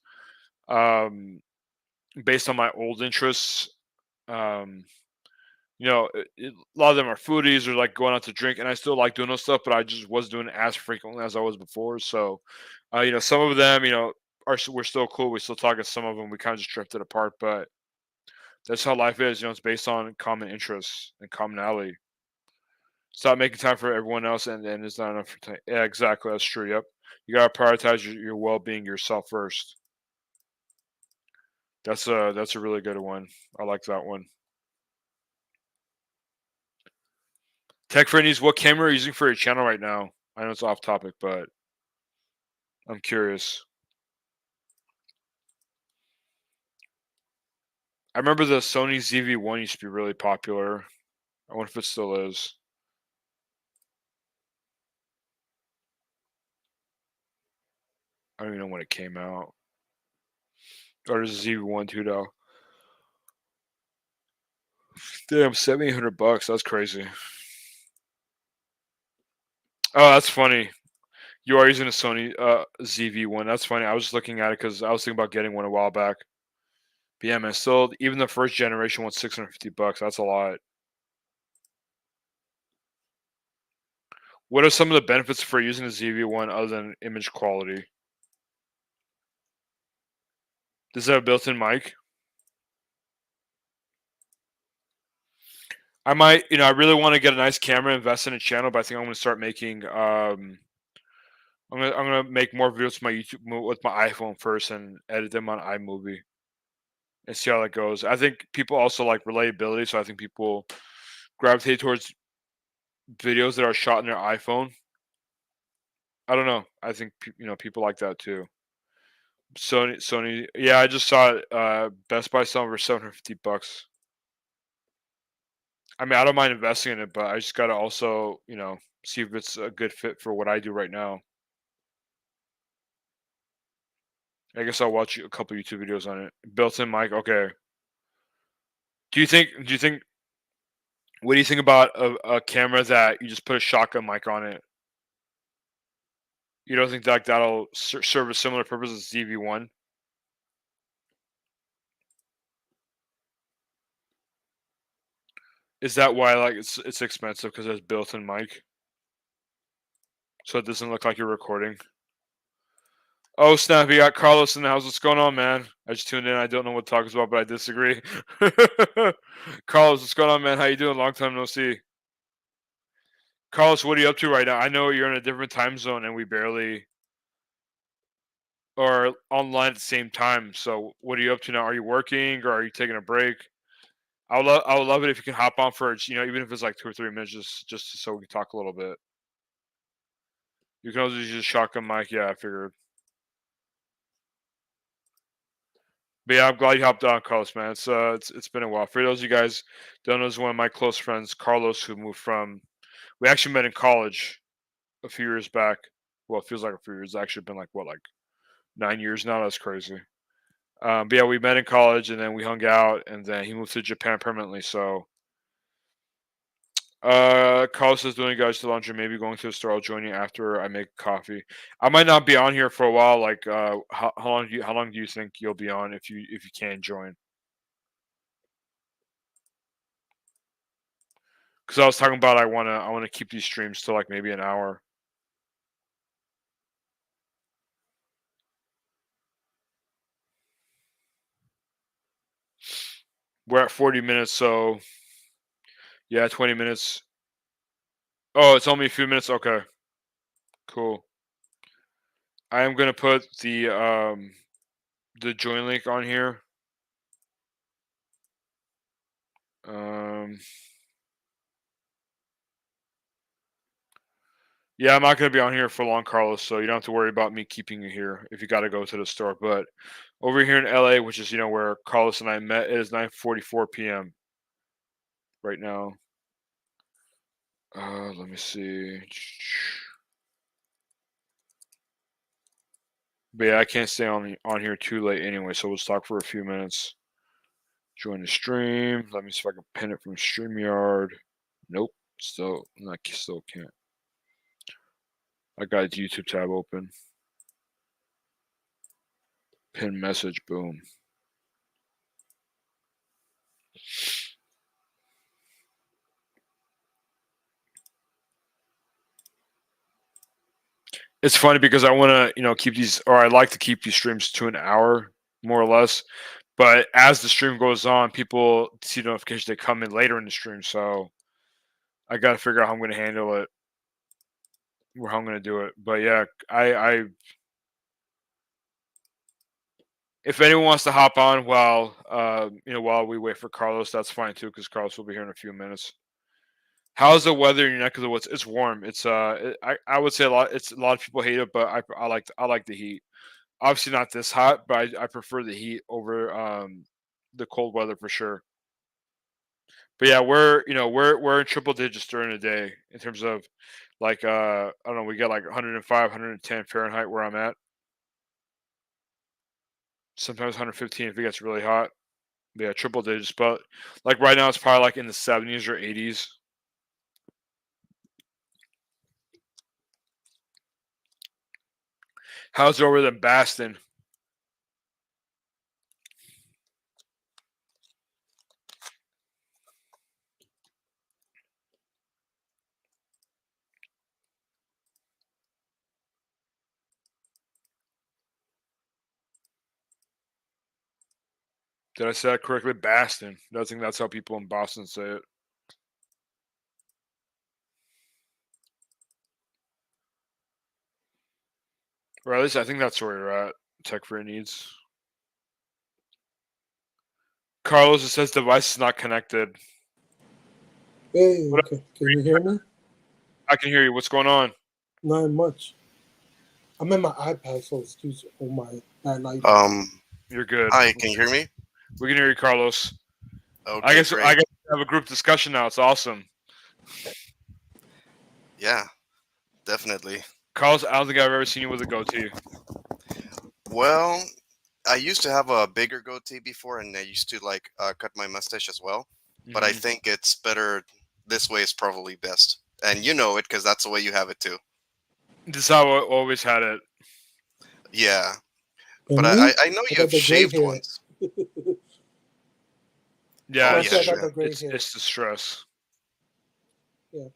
um, based on my old interests, um, a lot of them are foodies or like going out to drink, and I still like doing those stuff, but I just was doing it as frequently as I was before. So, some of them, we're still cool. We still talk, and some of them we kind of just drifted apart. But that's how life is. It's based on common interests and commonality. Stop making time for everyone else, and then it's not enough for time. Yeah, exactly. That's true. Yep. You gotta prioritize your well being, yourself first. That's a really good one. I like that one. Tech Friendlies, what camera are you using for your channel right now? I know it's off topic, but I'm curious. I remember the Sony ZV-1 used to be really popular. I wonder if it still is. I don't even know when it came out. Or is ZV-1 too now? Damn, $1,700. That's crazy. Oh, that's funny. You are using a Sony ZV-1. That's funny. I was just looking at it because I was thinking about getting one a while back. But yeah, man, still, even the first generation was $650. That's a lot. What are some of the benefits for using the ZV-1 other than image quality? Does it have a built-in mic? I might, I really want to get a nice camera, invest in a channel, but I think I'm going to start making. I'm gonna make more videos with my with my iPhone first and edit them on iMovie and see how that goes. I think people also like relatability, so I think people gravitate towards videos that are shot in their iPhone. I don't know. I think people like that too. Sony. Yeah, I just saw it. Best Buy selling for $750. I mean, I don't mind investing in it, but I just gotta also, see if it's a good fit for what I do right now. I guess I'll watch a couple YouTube videos on it. Built-in mic. Okay. Do you think what do you think about a camera that you just put a shotgun mic on it? You don't think that that'll serve a similar purpose as ZV-1? Is that why like it's expensive because it's built-in mic, so it doesn't look like you're recording? Oh snap! You got Carlos in the house. What's going on, man? I just tuned in. I don't know what to talk about, but I disagree. Carlos, what's going on, man? How you doing? Long time no see. Carlos, what are you up to right now? I know you're in a different time zone, and we barely are online at the same time. So, what are you up to now? Are you working or are you taking a break? I would love it if you can hop on for even if it's like 2 or 3 minutes, just so we can talk a little bit. You can also use a shotgun mic. Yeah, I figured. But yeah, I'm glad you hopped on, Carlos, man. It's been a while. For those of you guys don't know, is one of my close friends, Carlos, who moved from. We actually met in college a few years back. Well, it feels like a few years. It's actually been like what, like 9 years now. That's crazy. But yeah, we met in college, and then we hung out, and then he moved to Japan permanently. So, Carlos is doing guys to lunch, and maybe going to the store. I'll join you after I make coffee. I might not be on here for a while. Like, how long do you think you'll be on if you can join? Because I was talking about I wanna keep these streams to like maybe an hour. We're at 40 minutes, so yeah, 20 minutes. Oh, it's only a few minutes. Okay, cool. I am gonna put the join link on here. Um, yeah, I'm not gonna be on here for long, Carlos. So you don't have to worry about me keeping you here if you got to go to the store. But over here in LA, which is where Carlos and I met, it is 9:44 p.m. right now. Let me see. But yeah, I can't stay on here too late anyway, so we'll talk for a few minutes. Join the stream. Let me see if I can pin it from StreamYard. Nope. Still can't. I got its YouTube tab open. Pin message. Boom. It's funny because I want to, keep these, or I like to keep these streams to an hour, more or less. But as the stream goes on, people see notifications. They come in later in the stream, so I got to figure out how I'm going to handle it, or how I'm going to do it. But yeah, if anyone wants to hop on while we wait for Carlos, that's fine too, because Carlos will be here in a few minutes. How's the weather in your neck of the woods? It's warm. I would say a lot of people hate it, but I like the heat. Obviously not this hot, but I prefer the heat over the cold weather for sure. But yeah, we're in triple digits during the day in terms of like I don't know, we get like 105, 110 Fahrenheit where I'm at. Sometimes 115 if it gets really hot. But yeah, triple digits. But like right now, it's probably like in the 70s or 80s. How's it over there in Baston? Did I say that correctly? Baston. I think that's how people in Boston say it. Or at least I think that's where you're at. Tech Free Needs. Carlos, it says device is not connected. Hey, What can you hear me? I can hear you. What's going on? Not much. I'm in my iPad, so excuse my bad light. You're good. Hi, can you hear me? We can hear you, Carlos. Okay, I guess great. we have a group discussion now. It's awesome. Yeah, definitely. Carlos, I don't think I've ever seen you with a goatee. Well, I used to have a bigger goatee before, and I used to cut my mustache as well. But I Mhm. think it's better this way is probably best, and you know it because that's the way you have it too. This is how I always had it. Yeah, And but me, I know I got you've the gray shaved hair. once. Yeah, Oh it's Plus, yeah, I got sure. the gray it's hair. it's the stress. Yeah,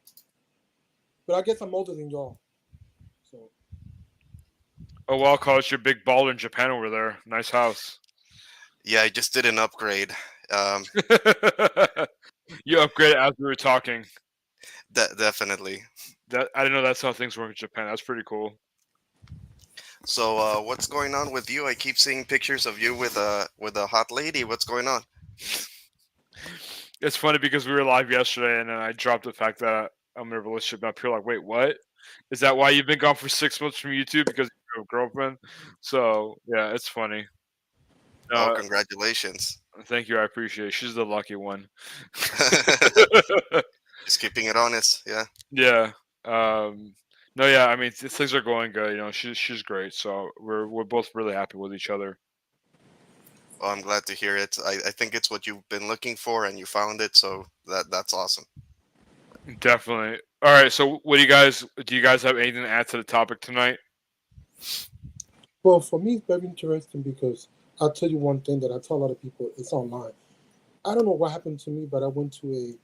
but I guess I'm older than y'all. So Oh well, Carlos, you're a big baller in Japan over there. Nice house. Yeah, I just did an upgrade. Um, You upgraded as we were talking. definitely. That I didn't know that's how things work in Japan. That's pretty cool. So, what's going on with you? I keep seeing pictures of you with a hot lady. What's going on? It's funny because we were live yesterday, and then I dropped the fact that I'm in a relationship. And people are like, "Wait, what? Is that why you've been gone for 6 months from YouTube because you have a girlfriend?" So yeah, it's funny. Oh, Uh, congratulations. Thank you. I appreciate it. She's the lucky one. Just keeping it honest. Yeah. Yeah. No, yeah. I mean, things are going good. She's great. So we're both really happy with each other. Well, I'm glad to hear it. I think it's what you've been looking for, and you found it. So that's awesome. Definitely. All right. So, what do you guys have anything to add to the topic tonight? Well, for me, it's very interesting because I'll tell you one thing that I tell a lot of people. It's online. I don't know what happened to me, but I went to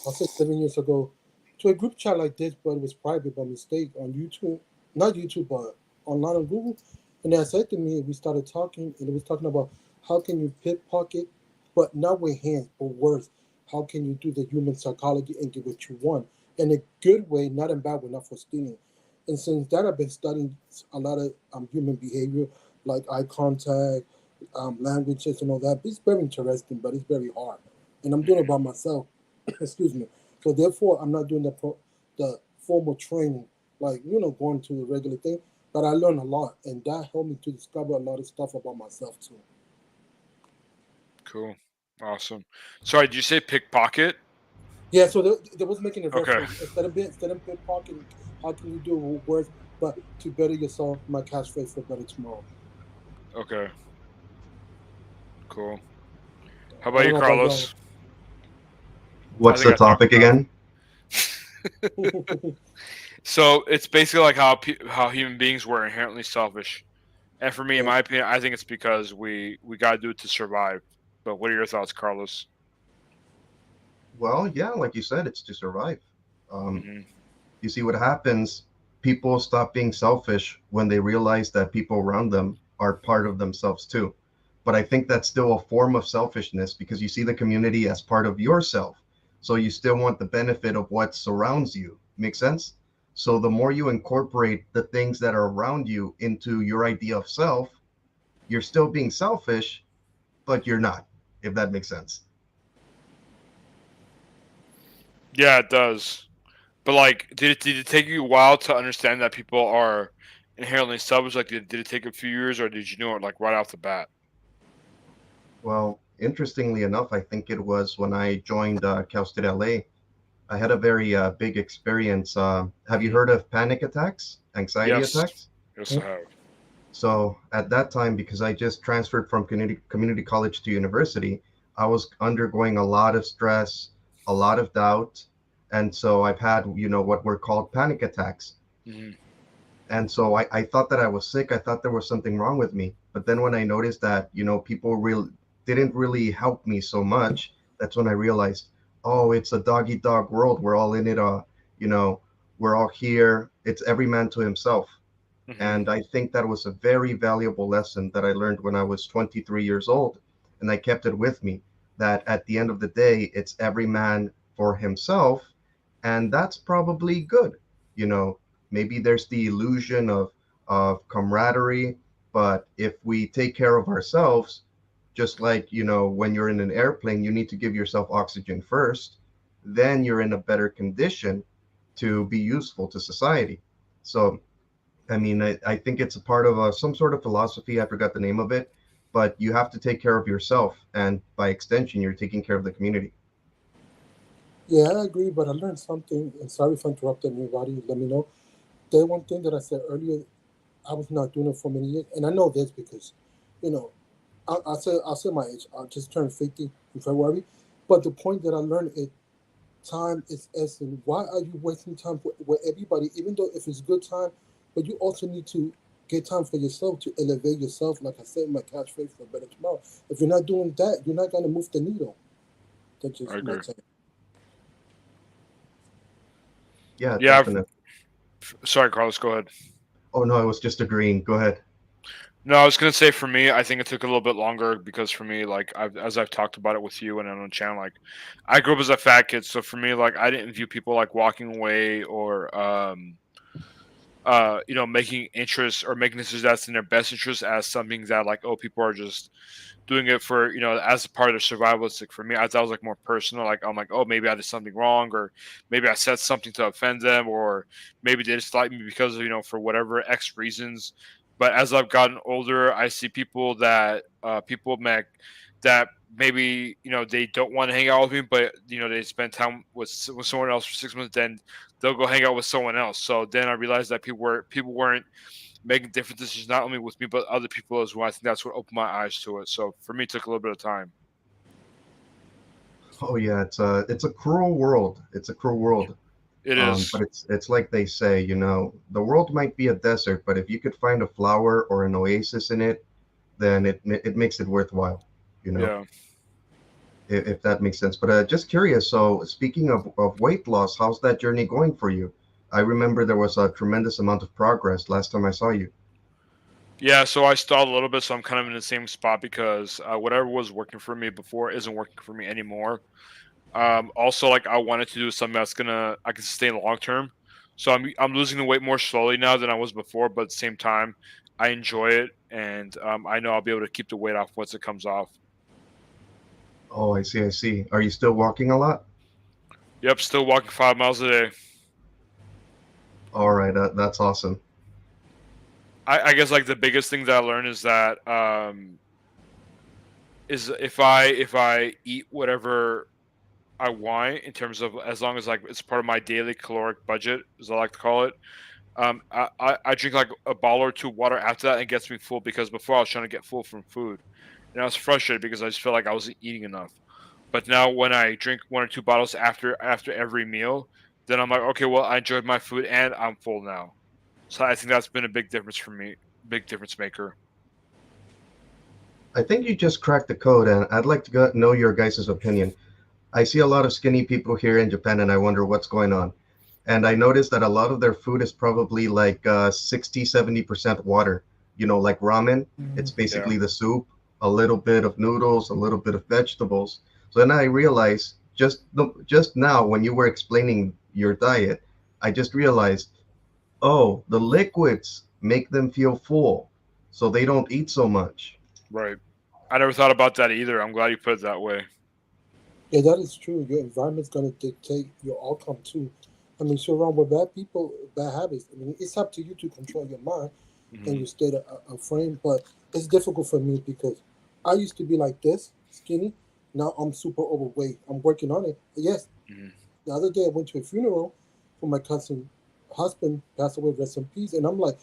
I'll say 7 years ago, to a group chat like this, but it was private by mistake on YouTube, not YouTube, but online on Google. And they said to me, we started talking, and it was talking about how can you pickpocket, but not with hands, but words. How can you do the human psychology and get what you want in a good way, not in bad way, not for stealing. And since that, I've been studying a lot of human behavior, like eye contact, languages, and all that. It's very interesting, but it's very hard. And I'm doing it by myself. Excuse me. So therefore, I'm not doing the formal training, like going to the regular thing. But I learned a lot, and that helped me to discover a lot of stuff about myself too. Cool. Awesome. Sorry, did you say pickpocket? Yeah. So they was making a Okay. reference instead of pickpocketing, how can you do it with words, but to better yourself, my catchphrase for better tomorrow. Okay. Cool. How I about don't you, know about y'all. Carlos? What's think the I talked topic about again? So it's basically like how human beings were inherently selfish, and for me, in Yeah. my opinion, I think it's because we gotta do it to survive. But what are your thoughts, Carlos? Well, yeah, like you said, it's to survive. Um, Hmm. you see what happens, people stop being selfish when they realize that people around them are part of themselves too. But I think that's still a form of selfishness because you see the community as part of yourself. So you still want the benefit of what surrounds you. Make sense? So the more you incorporate the things that are around you into your idea of self, you're still being selfish, but you're not, if that makes sense. Yeah, it does. But like, did it take you a while to understand that people are inherently selfish? Like, did it take a few years, or did you know it like right off the bat? Well, interestingly enough, I think it was when I joined Cal State LA. I had a very big experience. Have you Hmm. heard of panic attacks, anxiety Yes, attacks? yes, I have. So at that time, because I just transferred from community college to university, I was undergoing a lot of stress, a lot of doubt, and so I've had, what were called panic attacks. Hmm. And so I thought that I was sick. I thought there was something wrong with me. But then when I noticed that, people didn't really help me so much, that's when I realized, oh, it's a dog eat dog world. We're all in it. You know, we're all here. It's every man to himself. Hmm. And I think that was a very valuable lesson that I learned when I was 23 years old. And I kept it with me that at the end of the day, it's every man for himself. And that's probably good. You know, maybe there's the illusion of camaraderie, but if we take care of ourselves, just like, when you're in an airplane, you need to give yourself oxygen first, then you're in a better condition to be useful to society. So, I mean, I think it's a part of some sort of philosophy. I forgot the name of it, but you have to take care of yourself. And by extension, you're taking care of the community. Yeah, I agree, but I learned something, and sorry if I interrupted anybody. Let me know. The one thing that I said earlier, I was not doing it for many years, and I know this because, you know, I'll say my age. I just turned 50 in February, but the point that I learned is time is essence. Why are you wasting time with everybody? Even though if it's good time, but you also need to get time for yourself to elevate yourself. Like I said, in my catchphrase for better tomorrow. If you're not doing that, you're not gonna move the needle. That's I just my agree. take. Yeah, Yeah. definitely. Sorry, Carlos. Go ahead. Oh, no, I was just agreeing. Go ahead. No, I was gonna say for me, I think it took a little bit longer because for me, like as I've talked about it with you and on the channel, like I grew up as a fat kid, so for me, like I didn't view people like walking away or making interest or making decisions that's in their best interest as something that like, oh, people are just doing it for, as a part of their survivalistic. For me, I thought it was like more personal. Like I'm like, oh, maybe I did something wrong, or maybe I said something to offend them, or maybe they dislike me because of, for whatever X reasons. But as I've gotten older, I see people that people make that maybe they don't want to hang out with me, but they spend time with someone else for 6 months, then they'll go hang out with someone else. So then I realized that people weren't making different decisions, not only with me but other people as well. I think that's what opened my eyes to it. So for me, it took a little bit of time. Oh yeah, it's a cruel world. It's a cruel world. It is. But it's like they say, the world might be a desert, but if you could find a flower or an oasis in it, then it makes it worthwhile. You know, Yeah. if that makes sense. But just curious. So speaking of weight loss, how's that journey going for you? I remember there was a tremendous amount of progress last time I saw you. Yeah, so I stalled a little bit, so I'm kind of in the same spot because whatever was working for me before isn't working for me anymore. Also, like I wanted to do something that's gonna I can sustain long term. So I'm losing the weight more slowly now than I was before, but at the same time, I enjoy it, and I know I'll be able to keep the weight off once it comes off. Oh, I see. I see. Are you still walking a lot? Yep, still walking 5 miles a day. All right, that's awesome. I guess like the biggest thing that I learned is that is if I eat whatever I want in terms of as long as like it's part of my daily caloric budget, as I like to call it. I drink like a bottle or two water after that, and it gets me full because before I was trying to get full from food, and I was frustrated because I just felt like I wasn't eating enough. But now when I drink one or two bottles after every meal, then I'm like, okay, well I enjoyed my food and I'm full now. So I think that's been a big difference for me, big difference maker. I think you just cracked the code, and I'd like to know your guys' opinion. I see a lot of skinny people here in Japan, and I wonder what's going on. And I noticed that a lot of their food is probably like 60, 70% water. Like ramen, it's Yeah. basically the soup, a little bit of noodles, a little bit of vegetables. So then I realized just now when you were explaining your diet, I just realized, oh, the liquids make them feel full, so they don't eat so much. Right. I never thought about that either. I'm glad you put it that way. Yeah, that is true. Your environment's gonna dictate your outcome too. I mean, surround with bad people, bad habits. I mean, it's up to you to control your mind and Hmm. your state of frame. But it's difficult for me because I used to be like this, skinny. Now I'm super overweight. I'm working on it. Yes, Hmm. the other day I went to a funeral for my cousin husband, passed away, rest in peace. And I'm like,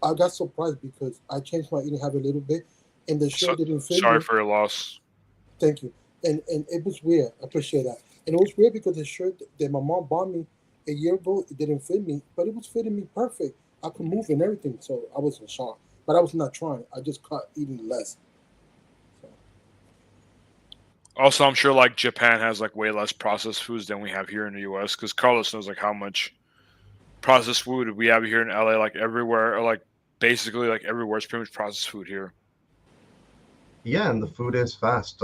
I got surprised because I changed my eating habit a little bit, and the So, shirt didn't fit sorry me. for your loss. Thank you. And it was weird. I appreciate that. And it was weird because the shirt that my mom bought me a year ago, it didn't fit me, but it was fitting me perfect. I could move and everything, so I was in shock. But I was not trying. I just cut eating less. So, Also, I'm sure like Japan has like way less processed foods than we have here in the U.S. Because Carlos knows like how much processed food we have here in LA. Like everywhere, or like basically like everywhere is pretty much processed food here. Yeah, and the food is fast.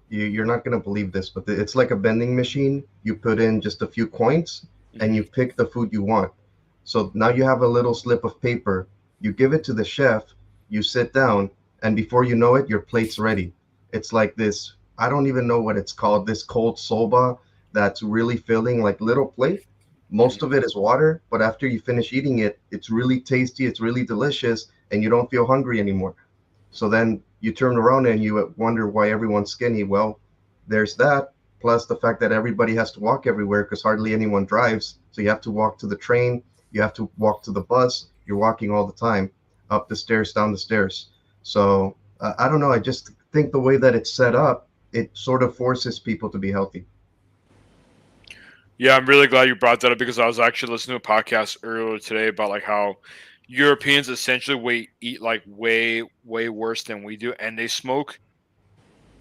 You're not gonna believe this, but it's like a vending machine. You put in just a few coins, and Hmm. you pick the food you want. So now you have a little slip of paper. You give it to the chef. You sit down, and before you know it, your plate's ready. It's like this. I don't even know what it's called. This cold soba that's really filling, like little plate. Most of Hmm. it is water, but after you finish eating it, it's really tasty. It's really delicious, and you don't feel hungry anymore. So then you turn around and you wonder why everyone's skinny. Well, there's that, plus the fact that everybody has to walk everywhere because hardly anyone drives. So you have to walk to the train, you have to walk to the bus, you're walking all the time, up the stairs, down the stairs. So I don't know. I just think the way that it's set up, it sort of forces people to be healthy. Yeah, I'm really glad you brought that up because I was actually listening to a podcast earlier today about like how Europeans essentially eat like way worse than we do, and they smoke.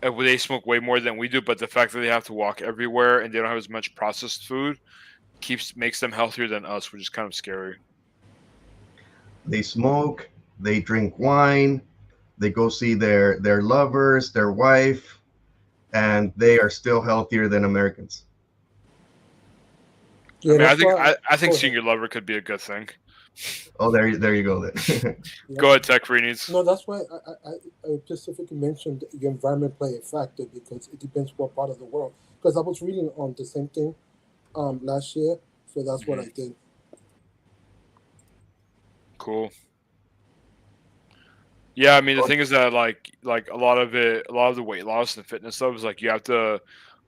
They smoke way more than we do, but the fact that they have to walk everywhere and they don't have as much processed food keeps makes them healthier than us, which is kind of scary. They smoke, they drink wine, they go see their lovers, their wife, and they are still healthier than Americans. I yeah, mean, I that's think why. I think Go ahead. seeing your lover could be a good thing. Oh, there you go then. Yeah. Go ahead, Tech Free Needs. No, that's why I specifically mentioned your environment play a factor because it depends what part of the world. Because I was reading on the same thing last year, so that's what Hmm. I did. Cool. Yeah, I mean the thing is that like a lot of the weight loss and fitness stuff is like you have to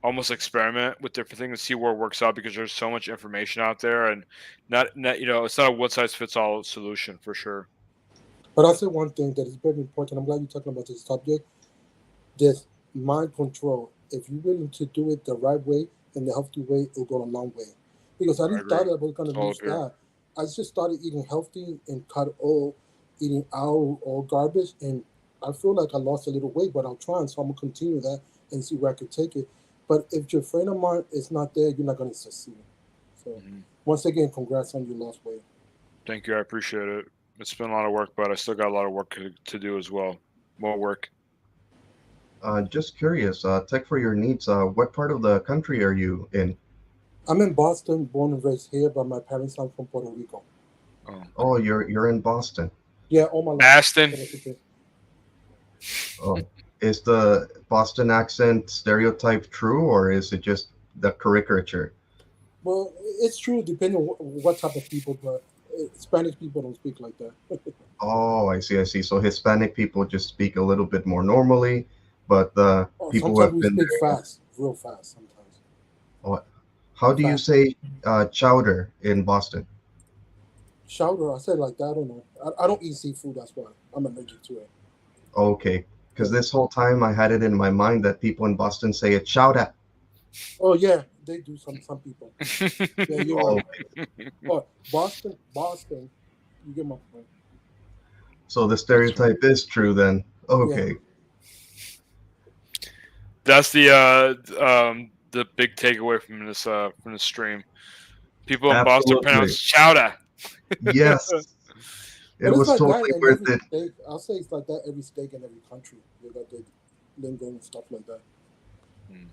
almost experiment with different things and see where it works out because there's so much information out there and not it's not a one size fits all solution for sure. But I'll say one thing that is very important. I'm glad you're talking about this subject. This mind control. If you're willing to do it the right way and the healthy way, it'll go a long way. Because I I didn't thought agree. I was gonna All lose up here. that. I just started eating healthy and cut all eating out all garbage, and I feel like I lost a little weight, but I'm trying, so I'm gonna continue that and see where I could take it. But if your friend of mine is not there, you're not gonna succeed. So Mhm. once again, congrats on your lost weight. Thank you. I appreciate it. It's been a lot of work, but I still got a lot of work to do as well. More work. Just curious, Tech for Your Needs, what part of the country are you in? I'm in Boston, born and raised here, but my parents are from Puerto Rico. Oh, Oh, you're in Boston. Yeah, all my life. Aston. Oh, is the Boston accent stereotype true, or is it just the caricature? Well, it's true, depending on what type of people, but Spanish people don't speak like that. Oh, I see, I see. So Hispanic people just speak a little bit more normally, but the Or people who sometimes have we been speak there, fast, real fast sometimes. oh, how do you Fast. say chowder in Boston? Chowder, I said like that, I don't know. I don't eat seafood, that's why. I'm allergic to it. Okay, because Yeah. this whole time I had it in my mind that people in Boston say it chowder. Oh, yeah, they do some people. Yeah, you're Oh, right. Oh, Boston, you get my point. so the That's right. stereotype is true then. Yeah. Okay. That's the big takeaway from this stream. People in Boston Absolutely. pronounce chowder. Yes. It But it's was like that totally in worth every it. state. I'll say it's like that every state in every country. They got the lingo and stuff like that. Mm.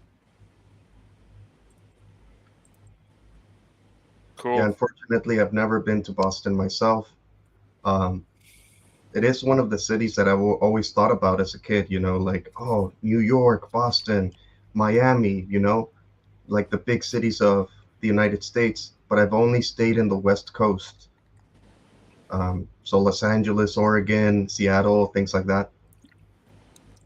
Yeah, Cool. unfortunately, I've never been to Boston myself. Um, it is one of the cities that I've always thought about as a kid, like, oh, New York, Boston, Miami, like the big cities of the United States, but I've only stayed in the West Coast. So Los Angeles, Oregon, Seattle, things like that.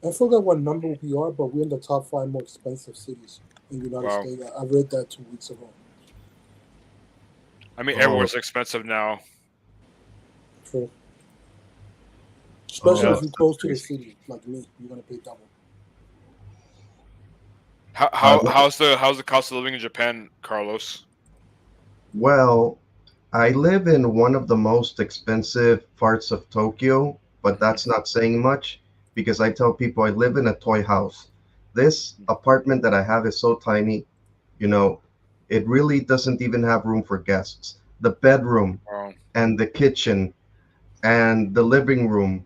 I forgot what number we are, but we're in the top 5 more expensive cities in the United Wow. States. I read that 2 weeks ago. I mean, Oh, everywhere's expensive now. True. Especially oh, if you're that's close to the crazy. city, like me, you're gonna pay double. How's the cost of living in Japan, Carlos? Well, I live in one of the most expensive parts of Tokyo, but that's not saying much because I tell people I live in a toy house. This apartment that I have is so tiny, you know, it really doesn't even have room for guests. The bedroom Wow. and the kitchen and the living room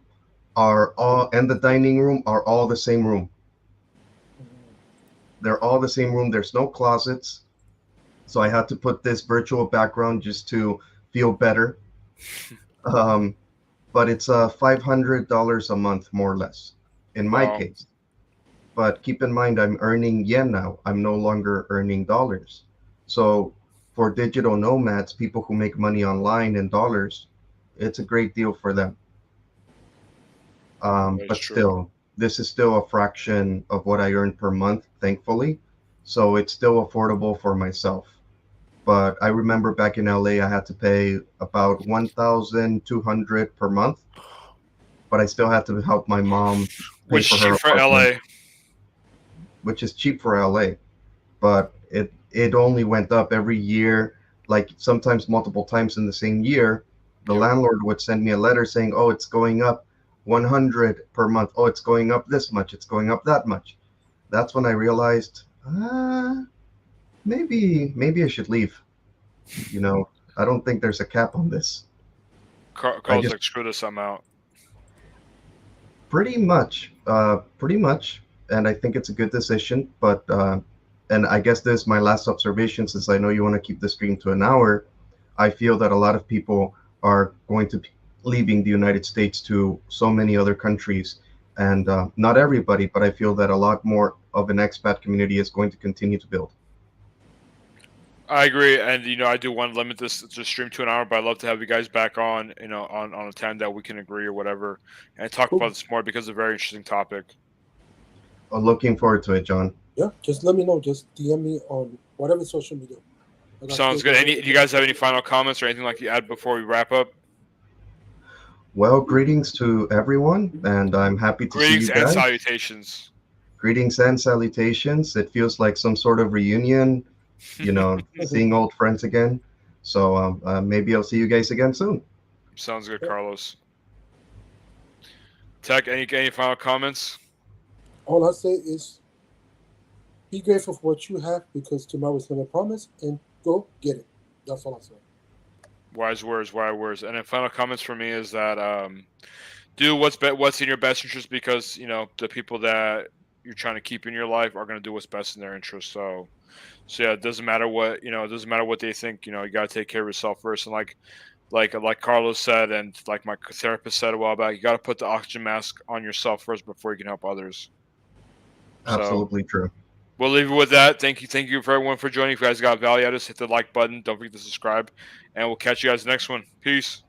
and the dining room are all the same room. They're all the same room. There's no closets. So I had to put this virtual background just to feel better. Um, but it's $500 a month, more or less, in my Wow. case. But keep in mind, I'm earning yen now. I'm no longer earning dollars. So for digital nomads, people who make money online in dollars, it's a great deal for them. That is But true. still, this is still a fraction of what I earn per month, thankfully. So it's still affordable for myself. But I remember back in LA, I had to pay about 1,200 per month, but I still had to help my mom pay Which for is her cheap for apartment, LA. which is cheap for LA. But it only went up every year, like sometimes multiple times in the same year. The Yep. landlord would send me a letter saying, "Oh, it's going up 100 per month. Oh, it's going up this much. It's going up that much." That's when I realized, maybe I should leave. I don't think there's a cap on this. I Carlos just like screw this, I'm out. pretty much, and I think it's a good decision. But and I guess this is my last observation, since I know you want to keep the stream to an hour. I feel that a lot of people are going to be leaving the United States to so many other countries, and not everybody, but I feel that a lot more of an expat community is going to continue to build. I agree, and I do want to limit this to stream to an hour, but I'd love to have you guys back on, on a time that we can agree or whatever, and talk Cool. about this more because it's a very interesting topic. Looking forward to it, John. Yeah, just let me know. Just DM me on whatever social media. I got Sounds good. Do you guys have any final comments or anything like you add before we wrap up? Well, greetings to everyone, and I'm happy to see Greetings you and guys. salutations. Greetings and salutations. It feels like some sort of reunion, seeing old friends again. So maybe I'll see you guys again soon. Sounds good, Carlos. Tech, any final comments? All I say is be grateful for what you have because tomorrow is never promised, and go get it. That's all I say. Wise words, wise words. And then final comments for me is that do what's in your best interest, because the people that you're trying to keep in your life are going to do what's best in their interest. So yeah, it doesn't matter what it doesn't matter what they think. You got to take care of yourself first. And like Carlos said, and like my therapist said a while back, you got to put the oxygen mask on yourself first before you can help others. Absolutely true. We'll leave it with that. Thank you for everyone for joining. If you guys got value out of this, hit the like button. Don't forget to subscribe, and we'll catch you guys next one. Peace.